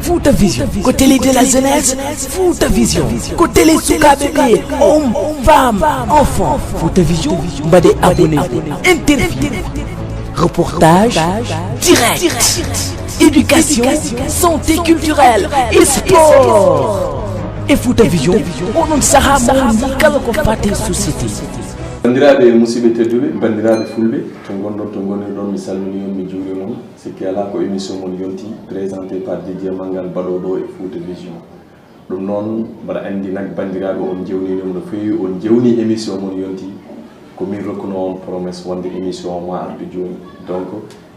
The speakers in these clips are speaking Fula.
Fouta Vision ko télé de la jeunesse. Fouta Vision ko télé sukaɓe ɓe homme femme enfant. Fouta Vision mbaɗe abonné. Interview reportage direct éducation santé culturelle et sport. Et Fouta Vision onon saaha mo kala ko fate société. Bandiraɓe musidɓe tedduɓe bandiraɓe fulɓe to gonɗon to gonirɗon mi salmini on mi juuri moon sikki ala ko émission mon yonti présenté par Didier Mangal baɗoɗo e Fouta Vision ɗum noon mbaɗa andi nak bandiraɓe on jewninom no feewi on jewni émission mon yonti ko min rokkuno on promesse wonde émission o ma arde joni donc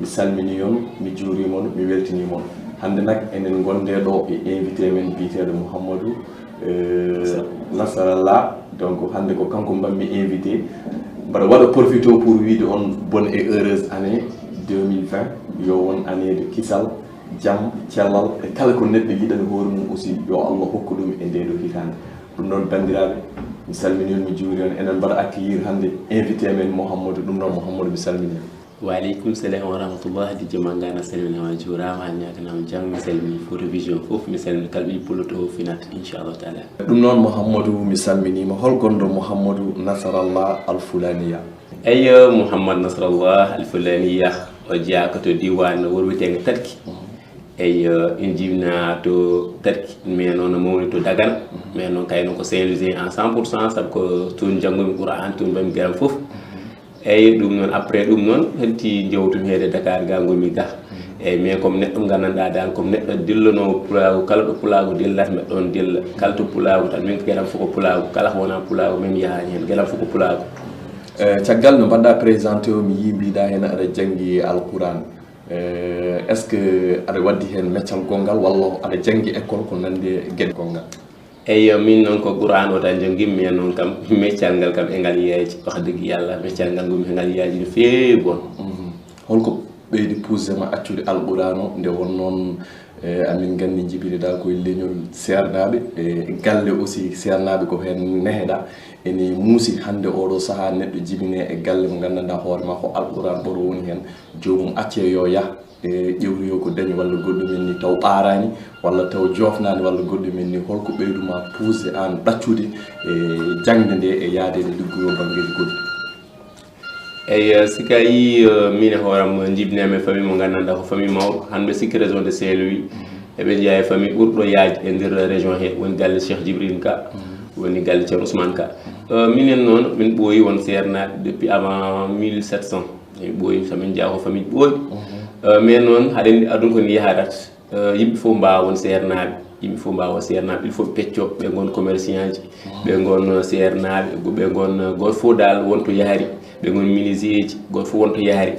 mi salmini on mi juurimon mi weltinimon hande nak enen gonde ɗo e invité men biyeteɗo Mouhamadou Nasarallah. Donc hande ko kanko mbammi invité mbaɗa waɗa profité pour wiide on bonne et heureuse année 2020 yo won année de kisal jaam cellal e kala ko neɗɗo yiɗani hoore mum aussi yo Allah hokku ɗum e ndeɗo hitande ɗum noon bandiraɓe mi salmini on mi juuri on enen mbaɗa accueillir hande invité men Mouhamadou ɗum noon Mouhamadou mi salmini Waaleykum salam wa rahmatullah Didier Mangana salminama juurama ñaganama jam mi salmini Fouta Vision fof mi salmini kala ɓi pulloto finat inchallahu taala ɗum noon Mouhamadou mi salminima hol gonɗo Mouhamadou Nasarallah Al Fulaniya eyyo Mouhamad Nasarallah Al Fulaniya o jeeyaka to diwan worwitego Tarki eyyo in jibna to Tarki mais noon mawni to Dagana mais noon kayno ko Saint-Louisien en 100% saabu ko toon janggomi Qur'an toon mbami garam fof eyyi ɗum noon après ɗum noon heddi jewtumi heede Dakar ga gomi ga eyyi mais comme neɗɗo gandanɗa dal comme neɗɗo dillano pulago kala ɗo pulago dillat mbeɗa ɗon dilla kala to pulago tan min gueɗam fof ko pulago kala ko wona pulago min yahani hen gueɗam fof ko pulago caggal no mbaɗɗa présenté o mi yi mbiɗa hen aɗa janggi alquran est ce que aɗa waddi hen meccal gongal walla aɗa janggi école ko nande gueɗe gongal eyyo min noon ko Qur'an o tan jonggimi mais noon kam meccal ngal kam e ngal yeeji wax degui yallah meccal ngal gumi e ngal yaaji no feewi bon holko ɓeydi pusdema accude alquran o nde won noon amin gandi jibineɗa koye leñol sernaɓe e galle aussi sernaɓe ko hen neheɗa ene muusi hande oɗo saaha neɗɗo jibine e galle mo gandanɗa hoorema ko alquran ɓoɗo woni hen jomum acce yo yah e ƴewriyo ko dañi walla goɗɗumen ni taw ɓarani walla taw jofnani walla goɗɗumen ni holko ɓeyduma poussé an ɗaccude e jangde nde e yaadede liggoyo banggueji goɗɗi eyyi sika yi min e hooram jibinema e famille mo gandanɗa ko famille mawɗo hande sikki région de Saint-Louis eɓe jeeya e famille ɓurɗo yaaj e nder région he woni galle Cheikh Djibril Ka woni galle Ceerno Ousmane Ka minen noon min ɓooyi won sernaɓe depuis avant 1700 min ɓooyi somin jeeya ko famille ɓooyi mais noon haɗen aduna koni yaharat yimɓe fof mbawa won sernaɓe yimɓe fof mbawa sernaɓe il faut pecco ɓe gon commerçant ji ɓe gon sernaɓe ɓe gon goto fof dal wonto yahari ɓe gon menuisier ji goto fof wonto yahari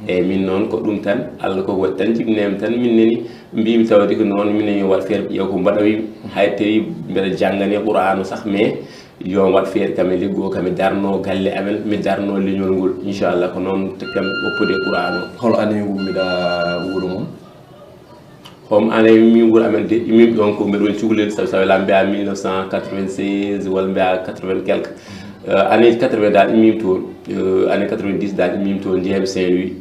eyyi min noon ko ɗum tan Allah koko waɗi tan jibinemi tan min neni mbimi tawde ko noon minen yo waɗ feere ƴeew ko mbaɗoyimi hay tawi mbeɗa janggane Qur'an o sakh mais yo waɗ feere kam e liggo kam e darno galle amen mi darno leñol ngol inchallah ko noon kam woppude Qur'an o hol année wummiɗa wuuro moon hom année min wuuro amen de min ɗon ko mbeɗa woni cukalel sabi wala mbiya 1996 walla mbiya 80 quelque année 80 dal immimi toon année 90 dal immimi toon jeeyami Saint-Louis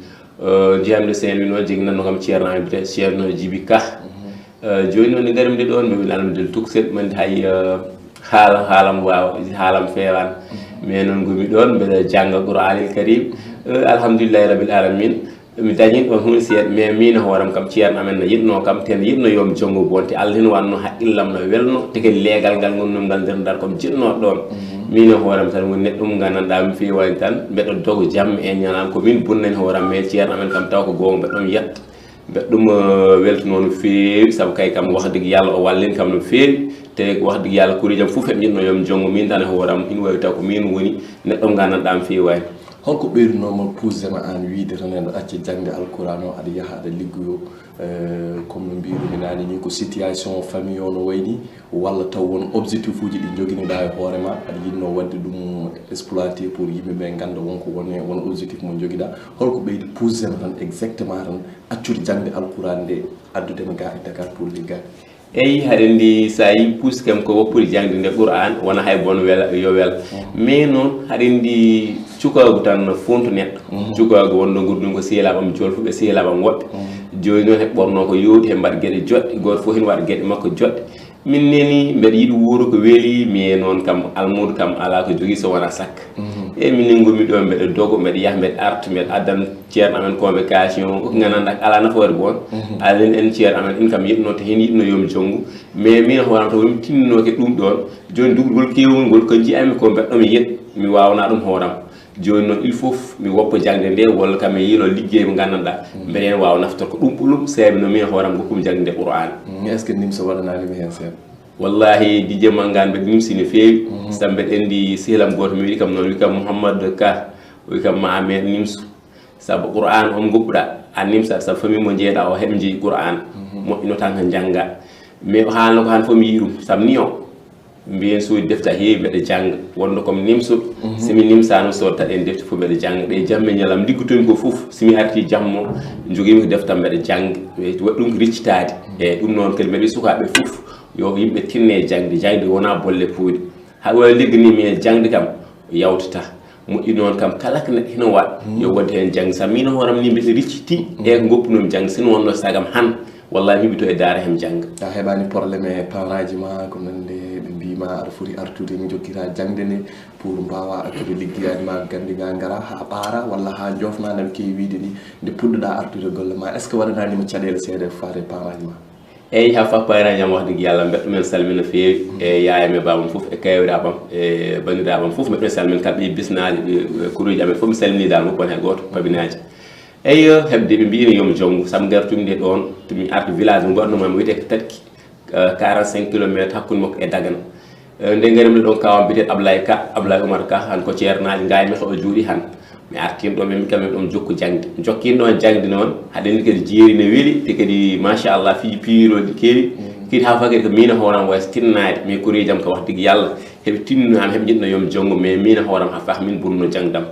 jeeyamde Saint-Louis noon jegui nanno kam ceerno amen biyete ceerno Djibi Ka joni noon nde garimde ɗon ɓe winalmidel tuksel mande hay haalam wawa haalam feewani mais noon gomi ɗon mbeɗa jangga Qur'anil Karim alhamdoulillahi rabbil alamin mi dañi ɗon hunde seeɗa mais min hooram kam ceerno amen no yiɗno kam te no yiɗno yomi janggo bonte Allah hen wanno haqqillam no welno teke leegal ngal gonnom ngal nder dar komi jiɗno ɗon min e hooram tan woni neɗɗo mo gandanɗa mi fewani tan mbeɗa dogo jamma e ñalama ko min bonnani hooram mais ceerno amen kam taw ko gonga mbeɗɗomi yetta mbeɗa ɗum weltono no feewi saabu kay kam wax degui yallah o wallini kam no feewi te wax degui yallah kurijam fof eɓe jiɗno yomi janggo min tan e hooram ina wawi taw ko min woni neɗɗo mo gandanɗa mi fewani holko ɓeydunoma pusdema an wiide tan en acce jangde alquran o aɗa yaaha aɗa liggoyo comme no mbirumi nani ni ko situation famille o no wayni walla taw won objectif uji ɗi joguiniɗa e hoorema aɗa yinno wadde ɗum exploité pour yimɓeɓe ganda wonko won objectif mo joguiɗa holko ɓeydi pusdema tan exactement tan accude jangde alquran nde addudema ga e Dakar pour liggal eyyi haɗen ndi sa yi pousse kam ko woppude jangde nde Qur'an wona hay bon wela yo wela mais noon haɗen ndi cukagu tan fontu neɗɗo cukagu wonɗo gurdum ko seelaɓam jolfuɓe seelaɓam woɓɓe joni noon he ɓorno ko yowti he mbaɗa gueɗe joɗɗe goto fof hen waɗa gueɗe makko joɗɗe min neni mbeɗa yiɗi wuuro ko weeli mi noon kam almudo kam ala ko jogui so wona sakka e minen gommi ɗo mbeɗa dogo mbeɗa yaaha mbeɗa arta mbeɗa addan ceerno amen convocation ko gandanɗa ala nafoore boon alen en ceerno amen in kam yiɗno to hen yiɗno yomi jonggu mais min hoorama to womi tinninoke ɗum ɗon joni dugugol kewol ngol ko jiyami ko mbeɗɗomi yiɗ mi wawna ɗum hooram joni noon il faut mi woppa jangde nde walla kam mi yino liggey mo gandanɗa mbeɗa hen wawa naftor ko ɗum ɓullum seeɓe no min hooram gokkumi jangde nde qur'an est ce que nimsa waɗananimi hen seeɗa wallahi dj mangan mbeɗa nimsi no feewi sabu mbeɗa andi sehlam goto mi wiɗi kam noon wi kam mouhamadou ka wi kam ma amen nimsu sabu qur'an on goppuɗa a nimsat sabu famille mo jeeɗa o heɓe jeeyi qur'an moƴƴino tan ko jangga mais haalno ko han fof mi yiɗum sabu ni o mbiyen soodi defta heewi mbeɗa jangga wonno komi nimsuɗo somi nimsano sodata ɗen defte fof mbeɗa jangga ɗe jamme ñalam liggotomi ko fof somi arti jammo joguimi ko deftam mbeɗa jangga waɗi ɗum ko riccitade eyyi ɗum noon kadi mbeɗa sukaɓe fof yo yimɓe tinne jangde wona bolle puuɗe ha wawi ligganimi e jangde kam yawtata moƴƴi noon kam kala ko neɗɗo hino waɗa yo wonde hen jangde sabu min hooram ni mbiɗa ricciti e ko goppunomi jangde sino wonno sagam han wallahi mi bito e daara hem jangga a heɓani probléme e parent ji ma ko nande ɓe mbima aɗa foti artude mi jokkita jangde nde pour mbawa artude liggeyani ma gandiga gara ha ɓaara walla ha jofna nde kewi wiide ni nde puɗɗoɗa artude golle ma est ce que waɗananima caɗele seeɗa faade parent ji ma eyyi ha fappayra jam wax dëgg yàlla mbeɗɗo men salmina feewi e yayam e babam fof e kayiraɓam e bandiraɓam fof mbeɗɗo men salmina kamɓe bisnaji kuruji amen fof mi salmini dal woppon he goto pabinaji eyyi heɓde ɓe mbino yomi jonggo saabu gartumi nde ɗon tomi arde village mo gonɗoma mi wiyete ko tatki 45 kilométre hakkude makko e dagana nde garimɗo ɗon kawam mbiyete Ablaye Oumar Ka han ko ceernaji gaymi o juuɗi han mi artino ɗo min kam ɗon jokku jangde jokkino ɗon jangde noon haɗen kadi jeeri ne weeli te kadi machallah fiji piiroji keewi kadi ha fakadi ko mina hooram wayso tinnade mais koreji am ko wax dëgg yàlla heɓe tinninoami heɓe jiɗno yomi jonggo mais mina hooram ha fah min ɓurno jangdam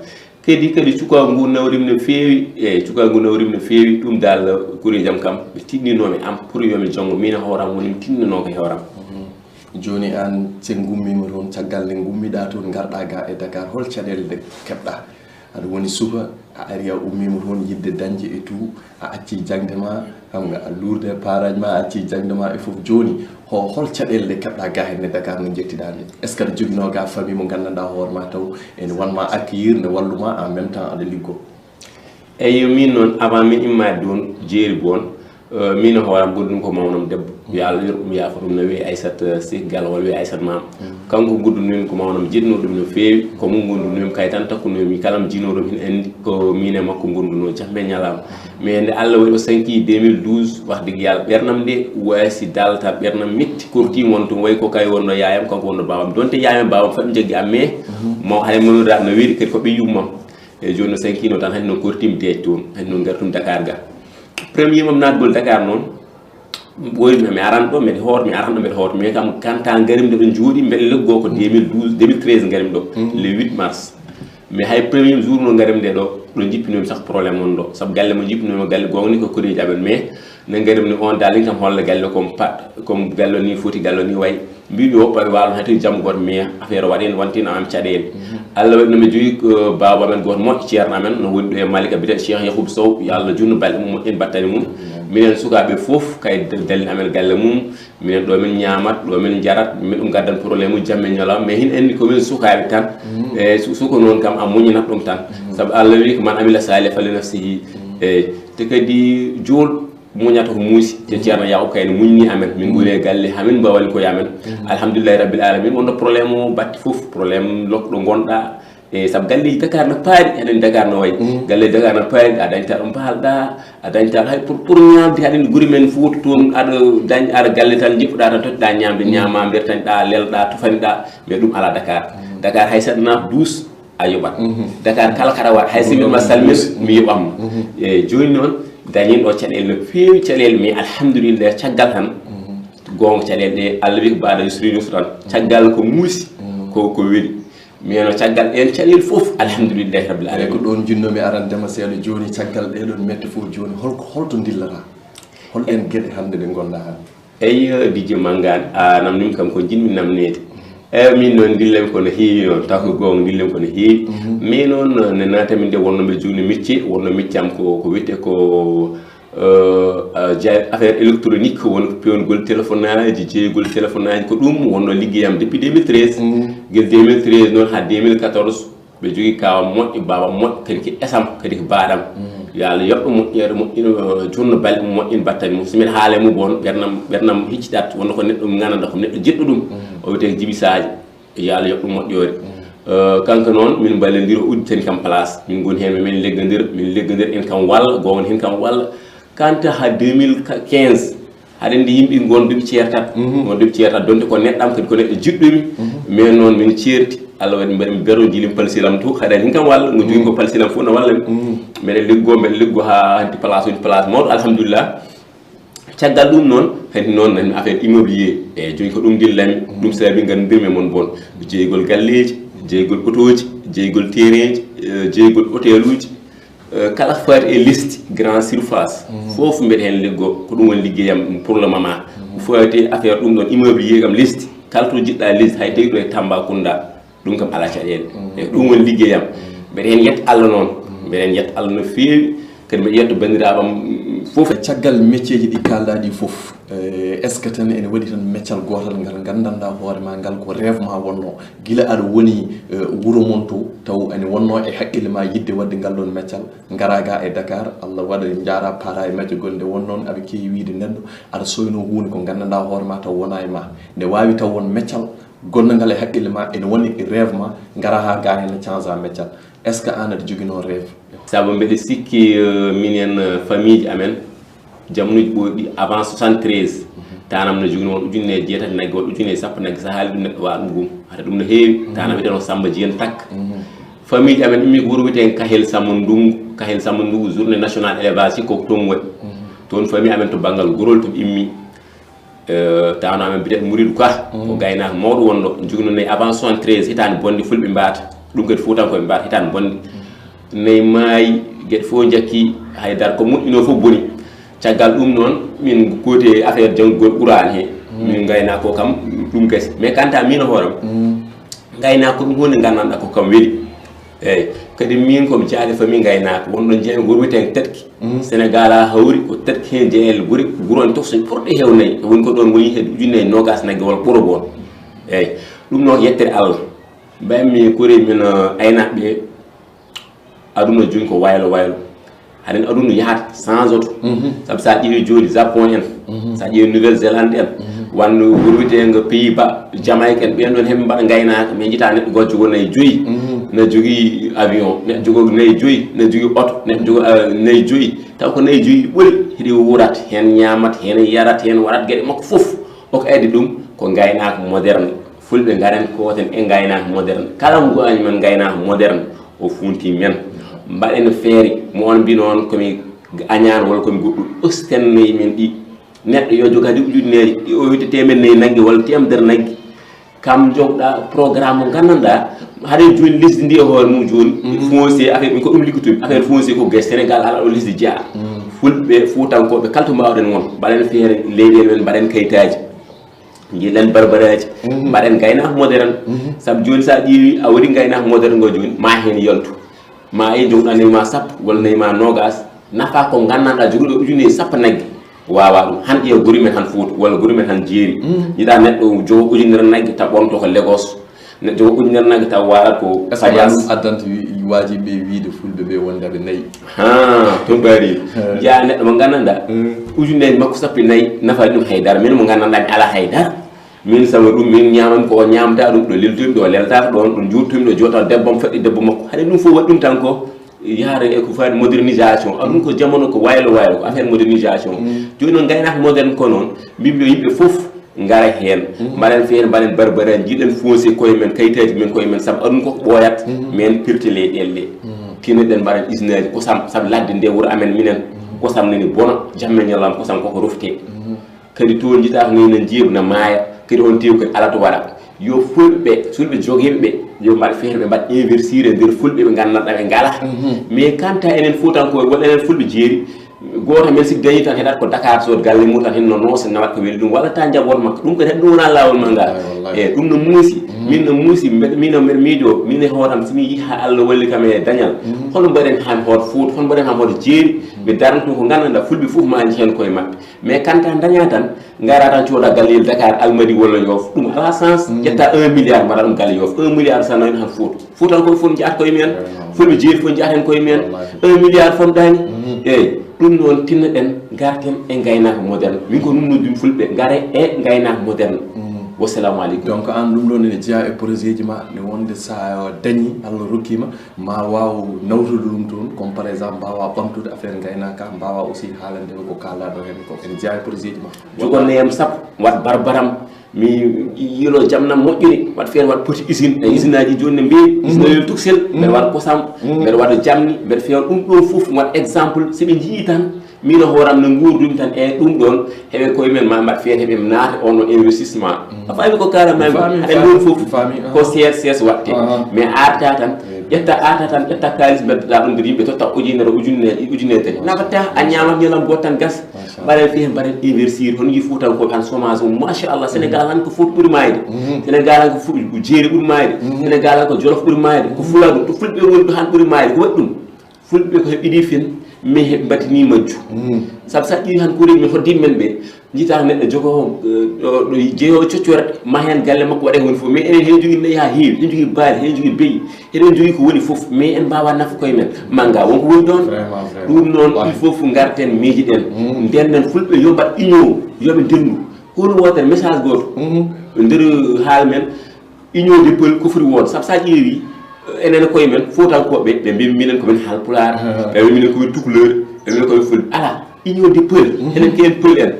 kadi cukagu ngu nawrimi no feewi e cukagu ngu nawrimi no feewi ɗum dal koreji am kam ɓe tinninomi am pour yomi jonggo mina hooram woni mi tinnino ko hewram joni an sen gummima toon caggal nde gummiɗa toon garɗa ga e Dakar hol caɗele nde keɓɗa aɗa woni suba a ari a ummima toon yidde dañde e tout a acci jangde ma hamga a lourde parage ma a acci jangde ma e foof joni hol caɗele nde keɓɗa ga henne Dakar no jettiɗa nde est ce que aɗa joguino ga famille mo gandanɗa hoorema taw ene wanma accueillir ne walluma en même temps aɗa liggo eyyi min noon avant min immade ɗon jeeri boon min hooram goddum ko mawnam debbo yo Allah yurɓum yaafa ɗum no wiye Aissata Sy Gallo walla wiye Aissata Mam kanko goddumnimi ko mawnam jiɗno ɗum no feewi ko mum gondunimi kay tan takkunomi kala mo jinoɗom hin andi ko min e makko gonduno jambe ñalama mais nde Allah waɗi o sanki 2012 wax dëgg yàlla ɓernam nde waysi dalta ɓernam metti kortimi won toon way ko kay wonno yayam kanko wonno babam donte yayam babam fami jaggi am mais mo hay mamiraɓe no weeɗi kadi ko ɓe yummam e joni no sankino tan hani noon kortimi deej toon hani noon gartum Dakar ga premier mam natgol Dakar noon ɓoymi mi aran ɗo mbeɗa hoota mi aran ɗo mbeɗa hoota mais kam kanta garimɗo ɗo jooɗi mbeɗa leggo ko 2013 garim ɗo le 8 mars mais hay premier jour no garim nde ɗo jippinomi sah probléme on ɗo saabu galle mo jippinomi galle gongni ko koreji amen mais ne garim ni on dal kam holla galle comme galle ni foti galle ni way mbimi woppaɓe walo hati jamma goto mais affaire waɗino wantina am caɗele Allah waɗi nomi jogui baba amen goto moƴƴo ceerno amen no woni ɗo e Malika biyete Cheikh Yahoub Sow yo Allah junno balɗe mum moƴƴen battane mum minen sukaɓe foof kay dalli amen galle mum minen ɗo min ñamat ɗo min jarat min ɗum gaddan probléme uji jamme ñalawma mais hin andi komin sukaɓe tan e suka noon kam a muñinat ɗum tan saabu Allah wi ko man amila salih fali nafsihi eyyi te kadi jool muñata ko muusi te ceerno Yahoub kayne muñni amen min goni e galle hamin mbawani koye amen alhamdulillahi rabbil alamin wonno probléme o batti foof probléme lokɗo gonɗa e saabu galleji Dakar no paaɗi eɗen Dakar no wayi galleji Dakar no paaɗi a dañta ɗo mbalɗa a dañta hay pour ñamde haɗen guuri men Fouta toon aɗa galle tan jippuɗa tan tottiɗa ñamde ñama nder tañɗa lelɗa tufaniɗa mais ɗum ala Dakar hay saɗa naaf 12 a yoɓat Dakar kala kaɗa waɗa hay so mbiɗma salmin mi yoɓammo eyyi joni noon dañin ɗo caɗele no feewi caɗele mais alhamdulillah caggal tan gonga caɗele ɗe Allah wi ko mbaɗa yusri yusran caggal ko muusi ko weeli mais no caggal ɗen caɗele foof alhamdulillahi rabbil alamin ko ɗon jinnomi arandema seeɗa joni caggal ɗeɗon mette fof joni holto dillata hol en gueɗe hande ɗe gonɗa han eyyi Dj Mangane a namdimi kam ko jinmi namnede eyyi min noon dillemi kono heewi noon taw ko gonga dillemi kono heewi mais noon ne natami nde wonno mbe jugni métier wonno métier am ko wiyete ko affaire électronique won pewngol téléphone aji jeegol téléphone aji ko ɗum wonno liggeyam depuis 2013 guel 2013 noon ha 2014 ɓe jogui kawa moƴƴo baba moƴƴo kadi ko esam kadi ko baɗam yo Allah yoɓɓe moƴƴere moƴƴino jonno balɗe mum moƴƴin battani mum somin haale mum bon ɓernam hicciɗat wonno ko neɗɗo gandanɗa ko neɗɗo jiɗɗo ɗum o wiyete Djiby Sadio yo Allah yoɓɓe moƴƴore kanko noon min ballodiri o udditani kam place min goni hen min leggodir en kam walla gowon hen kam walla kanta ha 2015 haɗa andi yimɓe gonduɓe ceertat donte ko neɗɗam kadi ko neɗɗo jiɗɗumi mais noon min ceerti Allah waɗi mbaɗi bero jilim palsilam to haɗani hin kam walla ngo jogui ko palsilam fof no walla mbeɗa liggo ha hanti place uji place mawɗo alhamdulillah caggal ɗum noon hanti noon nani affaire immobilier eyyi joni ko ɗum dillami ɗum saabi gandirmi mon bon jeeygol galleji jeeygol autoji jeeygol terrain ji jeeygol hôtel uji kala faati e liste grand surface fof mbeɗa hen liggo ko ɗum woni liggeyam pour le moment faati affaire ɗum ɗon immobilier kam liste kala to jiɗɗa liste hay tawi ɗo e Tambacounda ɗum kam ala caɗele e ɗum woni liggeyam mbeɗa hen yetta Allah noon mbeɗa hen yetta Allah no feewi kadi mbeɗa yetta bandiraɓam fof caggal métier ji ɗi kalɗaɗi fof est ce que tan ene waɗi tan meccal gotal ngal gandanɗa hoorema ngal ko rêve ma wonno guila aɗa woni wuuro mon to taw ene wonno e haqqille ma yidde wadde ngal ɗon meccal garaga e Dakar Allah waɗa jaara para e majjo gol nde wonnoon aɓe keewi wiide neɗɗo aɗa soyno hunde ko gandanɗa hoorema taw wona e ma nde wawi taw won meccal gonnogal e haqqille ma ene woni e rêve ma gara ha ga hen change a meccal est ce que an aɗa joguino rêve saabu mbeɗa sikki minen famille ji amen jamonuji ɓoyɗi avant 73 tanam no jogui won ujunne jeetati nagge won ujunne sappo nagge sa haali ɗum neɗɗo wawa ɗum gum hata ɗum no heewi tanam wiyeten o Samba Diène Tak famille ji amen ɗummi ko wuuro wiyeten Kahel Samba Ndungu journée nationale élevage koko toon waɗi toon famille amen to banggal Gorol to immi tawno amen biyete Mouridou Ka ko gaynako mawɗo wonɗo jogui noon nayi avant 73 hitande bonde fulɓe mbata ɗum kadi Fuutankoɓe mbata hitande bonde nayi maayi gueɗe fof jakki haydara ko moƴƴino fof boni caggal ɗum noon min kooti affaire janggol ɓurani he min gaynako kam ɗum gasi mais kanta min hooram gaynako ɗum hunde gandanɗa ko kam weeli eyyi kadi min komi jaade famille gaynako wonɗon jeeya gor wiyeten Tetki Sénégal a hawri ko Tetki hen jeeyel ɓuuri guron tof so ɓurɗo hewnayyi woni ko ɗon woni hedde ujunnaje nogas nagge walla ɓuuro bon eyyi ɗum noon yettere Allah mbaymi kori min aynaɓeɓe aduna joni ko waylo haɗen aduna yahata sans auto saabu sa ƴeewi joni Japon en sa ƴeewi Nouvelle Zélande en wonno wuro wiyetego Pays-Bas Jamaïque en ɓen ɗon heɓe mbaɗa gaynaka mais jiita neɗɗo goto jogo nayyi joyyi ne jogui avion neɗɗo jogo nayyi joyyi ne jogui auto neɗɗo jogo nayyi joyyi taw ko nayyi joyyi ɓooli heɗi wurat hen ñamat hen yarat hen waɗat gueɗe makko foof oko addi ɗum ko gaynaka moderne fulɓe garen koten e gaynaka moderne kala mo goani men gaynaka moderne o funti men mbaɗen feere mo on mbi noon komi añaan walla komi goɗɗum osten min ɗi neɗɗo yo jogade ujunneji ɗi o witte temen nayyi nagge walla temedere nagge kam jogɗa programme mo gandanɗa haɗen joni lesdi ndi e hoore mum joni foncier affaire ko ɗum liggotumi affaire foncier ko gues Sénégal ala ɗo lesdi jeeya fulɓe Fuutankoɓe kala to mbawɗen won mbaɗen feere leyɗele men mbaɗen kayitaji jiiɗen barbaraji mbaɗen gaynaka moderne saabu joni sa ƴeewi a waɗi gaynaka moderne ngo joni ma hen yaltu ma e jogɗa nayi ma sappo walla nayi ma nogas nafa ko gandanɗa joguiɗo ujunnaje sappo nagge wawa ɗum han ƴeewa guri men han Fouta walla guri men han Jeeri jiiɗa neɗɗo jogo ujunere nagge taw ɓonto ko Lagos neɗɗo jogo ujunere nagge taw waɗat ko ɗum addanta wajiɓe wiide fulɓe ɓe wondeɓe nayyi toon ɓaari jeeya neɗɗo mo gandanɗa ujunneje makko sappo nayyi nafa ɗum haydara min mo gandanɗa mi ala haydara min sama ɗum min ñamami ko ñamata ɗum ɗo leltumi ɗo leltata ɗon ɗo juurtumi ɗo jooɗa debbam faɗɗi debbo makko haɗa ɗum fof waɗi ɗum tan ko yaara e ko faade modernisation aɗum ko jamono ko waylo ko affaire modernisation joni noon gaynaka moderne ko noon mbimi yo yimɓe fof gara hen mbaɗen feere mbaɗen barbaraji jiiɗen foncier koye men kayitaji men koye men saabu aɗum koko ɓooyat min pirte leyɗele ɗe tinnoɗen mbaɗen usine aji kosam saabu ladde nde wuuro amen minen kosam nani bona jamme ñallam kosam koko rofte kadi toon jiita ko nani jeebu na maaya kadi on tew kadi ala to waɗa yo fulɓe sulɓe joguiɓe yo mbaɗa feere ɓe mbaɗa investir e nder fulɓe ɓe gandanɗa ɓe ngala mais kanta enen Fuutankoɓe walla enen fulɓe Jeeri goto men sik dañi tan heɗat ko Dakar so galle mum tan hen no noose nawat ko weli ɗum walla ta jabot makko ɗum ko heɗ ɗum wona lawol ma ngal e ɗum no muusi min no muusi mino mbeɗa miijo min e hooram somi yi ha Allah walli kam e dañal hono mbaɗen hami hoto Fouta hono mbaɗen hami hoto jeeri mi darnata ko gandanɗa fulɓe fof maji hen koye mabɓe mais kanta daña tan gara tan cooda gallel Dakar Almadi walla Yoff ɗum ala sens ƴetta 1 milliard mbaɗa ɗum galle Yoff 1 milliard sa nawi han Fouta Foutan koye fof jahat koye men fulɓe jeeri fof jahat hen koye men 1 milliard famɗani eyyi ɗum noon tinnoɗen garten e gaynaka moderne min ko numnodimi fulɓe gaare e gaynaka moderne wassalamu aleykum donc an ɗum ɗon ene jeeya e projet ji ma ne wonde sa dañi Allah rokkima ma waw nawtude ɗum toon comme par exemple mbawa ɓamtude affaire gaynaka mbawa aussi haalande ko kalaɗo hen ko ene jeeya e projet ji ma jogonneyam sappo wat barbaram mi yilo jamnam moƴƴiri wat feere wat poti usine e usine aji joni ne mbiyi usine yo tuksel mbeɗa waɗa kosam mbeɗa waɗa jamni mbeɗa feewa ɗum ɗo foof wat exemple soɓe jii tan mino hooram no guurdumi tan e ɗum ɗon heɓe koye men ma mbaɗa feere heɓe naata on no investissement a faami ko karamami haɗa ɗon foof ko sees watte mais arta tan ƴetta kalis beddoɗa ɗum nder yimɓe totta ujunere tati nafatta a ñamat ñalam goto tan gas mbaɗen feere mbaɗen investir hono yi Fuutankoɓe han chômage o machallah Sénégal han ko Fouta ɓuuri mayde Sénégal han ko jeeri ɓuuri mayde Sénégal han ko Jolof ɓuuri mayde ko Fuladu to fulɓe woni ɗo han ɓuuri mayde ko waɗi ɗum fulɓe ko heɓiɗi fen mais heɓe mbatini majju saabu sa ƴiwi han kuureji min hoddimi men ɓe jiita neɗɗo jogo ɗo jeeyowo coccoret ma hen galle makko waɗe woni fof mais enen hen jogui nayi ha heewi hen jogui baali hen jogui beyi eɗen jogui ko woni fof mais en mbawa nafa koye men manga wonko woni ɗon ɗum noon il faut fo garten miijiɗen nden fulɓe yo mbat union yoɓe ndendu hono wotere message goto nder haala men union des peul ko foti won saabu sa ƴeewi enen koye men Fuutankoɓe ɓe mbi minen komin Haalpulaar ɓe wi minen komin Tukuleur ɓe minen komin fulɓe ala union des peul enen ko en peul en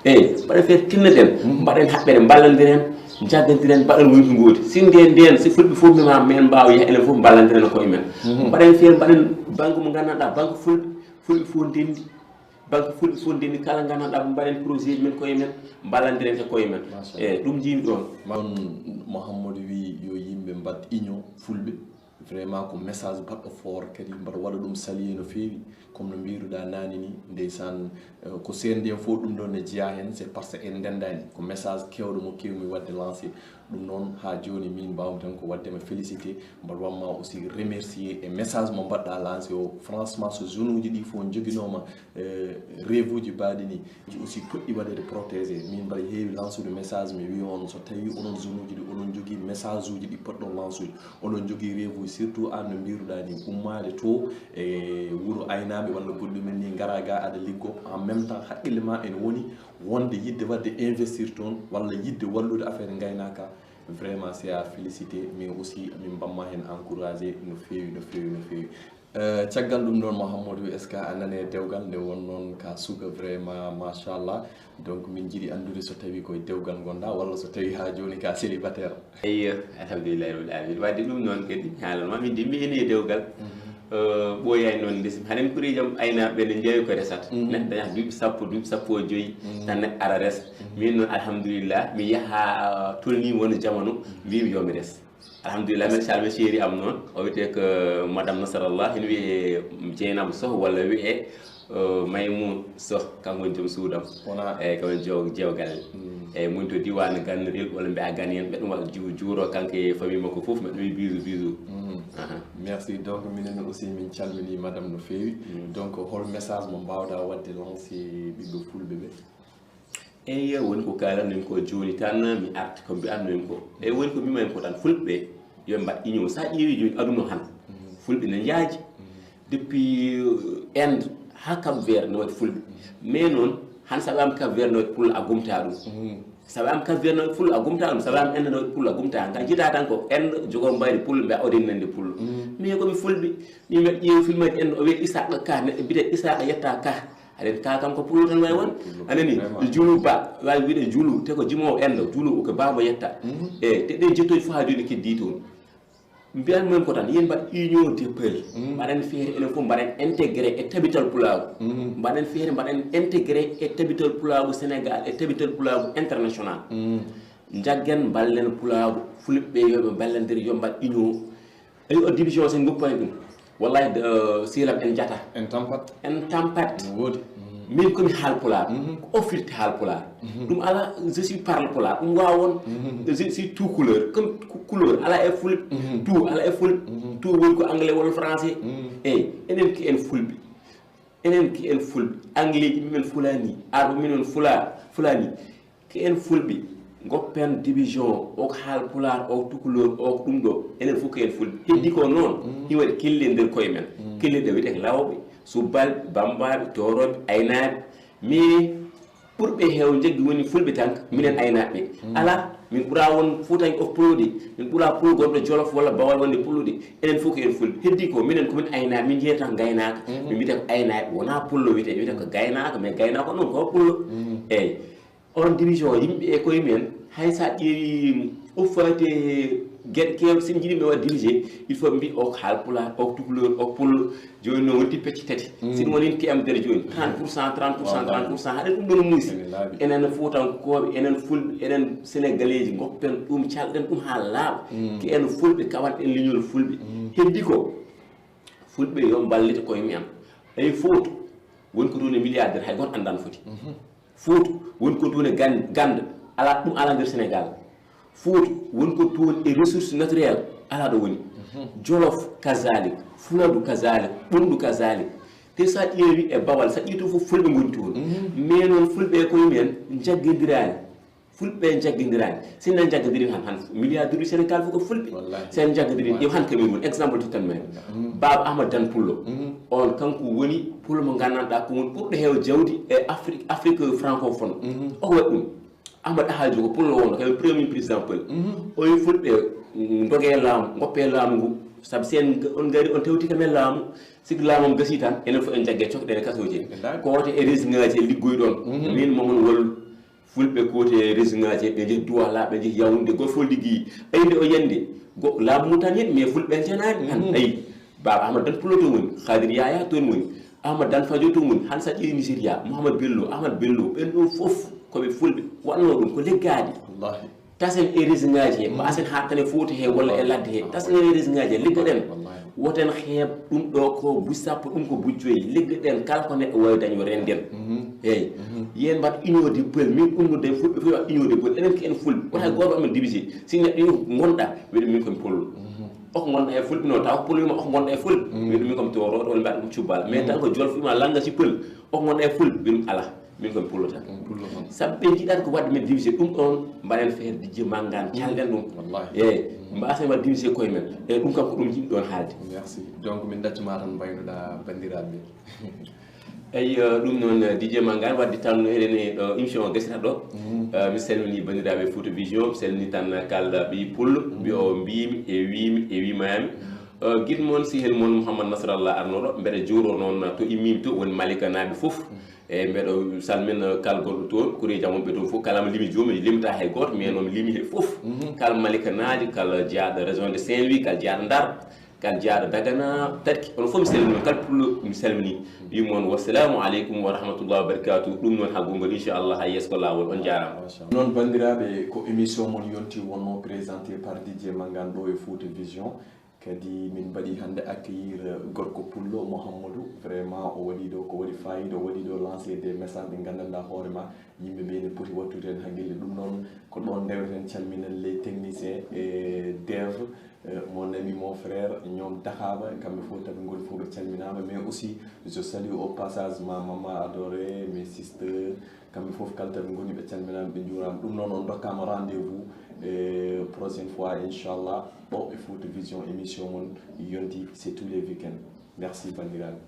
eyyi mbaɗen feere tinnoɗen mbaɗen haɓɓere ballodiren jaggodiren mbaɗen woni ko gooti si nden si fulɓe fof mima men mbawa yaha enen fof ballodiren koye men mbaɗen feere mbaɗen banque mo gandanɗa banque fulɓe fof ndendi banque fulɓe fof ndendi kala gandanɗa ko mbaɗen projet ji men koye men ballodiren e koye men eyyi ɗum jiimi ɗon on Mouhamadou wi yo yimɓe mbad union fulɓe vraiment ko message baɗɗo fort kadi mbaɗa waɗa ɗum salier no feewi comme no mbiruɗa nani ni ndeysan ko sende fof ɗum ɗon ne jeeya hen c'est par ce que en ndendani ko message kewɗo mo kewmi wadde lancé ɗum noon ha joni min mbawmi tan ko waddema félicité mbaɗa wamma aussi remercier e message mo mbaɗɗa lancé o franchement so zone uji ɗi fof joguinoma rêve uji mbaɗi ni aussi poɗɗi waɗede protégé min mbaɗa heewi lancude message mi wi on so tawi onon zone uji ɗi onon jogui message uji ɗi poɗɗon lancude onon jogui rêve uji surtout an no mbiruɗa ni ummade to e wuuro aynaɓe walla goɗɗumen ni gara ga aɗa liggo en même temps haqqille ma ene woni wonde yidde wadde investir toon walla yidde wallude affaire gaynaka vraiment c'est à féliciter mais aussi min bamma hen encouragé no feewi no feewi no feewi caggal ɗum ɗon Mouhamadou est ce que a nane dewgal nde won noon ka suka vraiment machallah donc min jiiɗi andude so tawi koye dewgal gonɗa walla so tawi ha joni ka célibataire eyyo alhamdulillahi rabbil alamin wadde ɗum noon kadi haalanma min de mi eni e dewgal ɓooyani noon ndesmi haɗen ɓuuri jaam aynaɓe ne jeewi ko resata neɗɗo dañata duuɓi sappo e joyyi tan neɗɗo ara resa min noon alhamdulillah mi yaaha tolni woni jamanu mbimi yomi res alhamdulillah min calmi séri am noon o wiyete ko madame Nasarallah ene wiye Dieynaba Sow walla wiye Maymoun Sow kanko woni joom suudam eyyi kamen jeew galle eyyi mun to diwan Gannorel walla mbiya Gane en ɓe ɗum waɗa juuro kanko e famille makko foof mbeɗa wi bisou merci donc minen aussi min calmini madame no feewi donc hol message mo mbawɗa wadde lancé ɓiɓɓe fulɓe ɓe eyyi woni ko kalannomi ko joni tan mi arti ko mbiyatnomi ko eyyi woni ko mbimen ko tan fulɓe yo mbaɗ union sa ƴeewi joni aduna han fulɓe ne jaaji depuis Inde ha Cap Vert ne waɗi fulɓe mais noon han sa wiyama Cap Vert ne waɗi pulla a gumta ɗum sa wiyama Cap Vert ne waɗi pulla a gumta ɗum sa wiyama Inde ne waɗi pulla a gumta ga jiita tan ko Inde jogo mbayri pulla mbiya odinande pulla mais komi fulɓe min mbeɗa ƴeewi film aji Inde o wiye Isaka Ka neɗɗo biyete Isaka yetta Ka aɗen ka kam ko pullo tan way won anani juulu ba wawi wiide juulu te ko jimowo Inde juulu ko baba yetta eyyi te ɗen jettoji fof ha joni keddi toon mbiyan men ko tan yen mbaɗ union des peul mbaɗen feere enen fof mbaɗen intégré e tabital pulago mbaɗen feere mbaɗen intégré e tabital pulago Sénégal e tabital pulago international jaggen ballen pulago fulɓe yoɓe ballendir yo mbaɗ union ayi o division sen goppani ɗum wallahi silam en jata en tampat wodi min komi haalpulaar ko offirte haalpulaar ɗum ala je suis parle pulaar ɗum wawon je suis tout couleur comme couleur ala e fulɓe tout ala e fulɓe tout woni ko anglais walla français eyyi enen ki en fulɓe anglais ji mimen fulani arɓe minen fulani ki en fulɓe goppen division o haalpulaar o tukulor o ɗum ɗo enen fof ko en fulɓe heddi ko noon hi waɗi kelle nder koye men kelleɗe wiyete lawɓe subalɓe bambaɓe toroɓe aynaɓe mais ɓurɓe heew jaggi woni fulɓe tan minen aynaɓe ala min ɓuura won fuutanke of pullude min ɓuura pulgorɗo jolof walla bawal wonde pullude enen fof ko en fulɓe heddi ko minen komin aynaɓe min jeeyata ko gaynaka min mbiyata ko aynaɓe wona pullo wiyete ko gaynaka mais gaynaka noon ko pullo eyyi on division yimɓe e koye men hay sa ƴeewi uffate gueɗe kewɗe sen jiiɗi mi waɗa dirigé il faut mbi o haalpulaar o tukulor o pullo joni noon wonti pecce tati siɗum woni ki am nder joni 30% haɗen ɗum ɗon muusi enen fuutankoɓe enen fulɓe enen sénégalais ji goppen ɗum calɗen ɗum ha laaɓa ki en fulɓe kawanɗen leñol fulɓe heddi ko fulɓe yo ballita koye mumen eyi fouto woni ko toon e milliardaire hay goto andano foti fouto woni ko toon e ganda ala ɗum ala nder sénégal fouto woni ko toon e ressource naturelle ala ɗo woni jolof kazalik fuladu kazalik ɓundu kazalik te sa ƴeewi e bawal sa ƴeewi to fof fulɓe goni toon mais noon fulɓe koye mumen jaggodirani fulɓe jaggodirani sinno jaggodiri han milliardaire du sénégal fof ko fulɓe sen jaggodiri ƴeew han Cameroun exemple tittan men baba Amadou Dan Pullo on kanko woni pullo mo gandanɗa ko woni ɓurɗo heew jawdi e afrique francophone oko waɗi ɗum Amadou Ahajo ko pullo wonno kaɓe premier président peul o wi fulɓe dogue laamu goppe laamu ngu saabu sen on gari on tewti kamen laamu sigi laamam gasi tan enen fof en jagge cokɗene kasoji kote e région ngaji e liggoy ɗon min momon wol fulɓe kote e région ngaji ɓe jeehi Douala ɓe jeehi Yaoundé goto fof liggi ɓayde o yande laamu mum tan hen mais fulɓe en janani tan ayi baba Amadou Dan Pullo to woni Khadir Yaya toon woni Amadou Dan Fadio to woni han sa ƴeewi Nigéria Mouhamadou Bello Ahmad Bello ɓen ɗo fof koɓe fulɓe wanno ɗum ko leggadi tasen e région ngaji he mbasen hattane foti he walla e ladde he tasen e région ngaji he liggoɗen woten heeb ɗum ɗo ko buj sappo ɗum ko buj joyyi liggoɗen kala ko neɗɗo wawi dañ yo renden eyyi yen mbat union de peul min ummude fulɓe fof waɗ union de peul enen ko en fulɓe wona hay goto amen divisé si neɗɗo yo gonɗa wiɗa min komi pullo oko gonɗa e fulɓe no taw ko pullo wima oko gonɗa e fulɓe wiɗa min komi toroɗo walla mbiyaɗa ɗum cubbal mais tan ko jolfo wima langasi peul oko gonɗa e fulɓe wiɗum ala min komi pullo tan sabu ɓe jiiɗata ko wadde men divisé ɗum ɗon mbaɗen feere dijje manggan calɗen ɗum eyyi mbasen wadde divisé koye men eyyi ɗum kam ko ɗum jiɗi ɗon haalde merci donc min daccuma tan mbaynoɗa bandiraɓe eyyi ɗum noon DJ Mangane wadde tan eɗen ɗo émission o gasata ɗo mi salmini bandiraɓe Fouta Vision mi salmini tan kalɗa ɓi pullo mbi o mbimi e wimayami guiɗo moon sihel moon Mouhamadou Nasrallah arnoɗo mbeɗa juuro noon to immimi to woni Malika naaɓe foof e mbeɗo salmina kala gonɗo toon kureji amonɓe toon fof kala mo limi jomum mi limta hay goto mais noon mi limi he foof kala Malika naaji kala jeyaɗo région de Saint-Louis kala jeyaɗo Ndar kala jeyaɗo Dagana Tarki on fof mi salmini kala pullo mi salmini wimon wassalamu aleykum wa rahmatullahi wa barakatuh ɗum noon ha gongol inchallah ha yeeso ko lawol on jarama noon bandiraɓe ko émission mon yonti wonno présenté par DJ Mangane ɗo e Fouta Vision kadi min mbaɗi hannde accueillir gorko pullo Mouhamadou vraiment o waɗi ɗo ko waɗi fayida o waɗi ɗo lancé des messages ɗe gandanɗa hoorema yimɓe ɓe ne poti wattude hen haqqille ɗum noon ko ɗon ndewreten calminen les techniciens et Dev mon ami mon frère ñoom Dakhaba kamɓe fof tabi ngoni fof ɓe calminama mais aussi je salue au passage ma maman adorée mes sisters kamɓe fof kala tabi ngoni ɓe calminama ɓe juurama ɗum noon on dokkama rendez-vous prochaine fois inchallah bon e Fouta Vision émission mon yonti c'est tous les week-ends merci bandiraɓe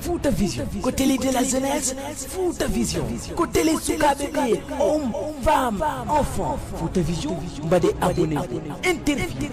Fouta Vision ko télé de la jeunesse Fouta Vision ko télé sukaɓe ɓe homme femme enfant Fouta Vision mbaɗe abonné interview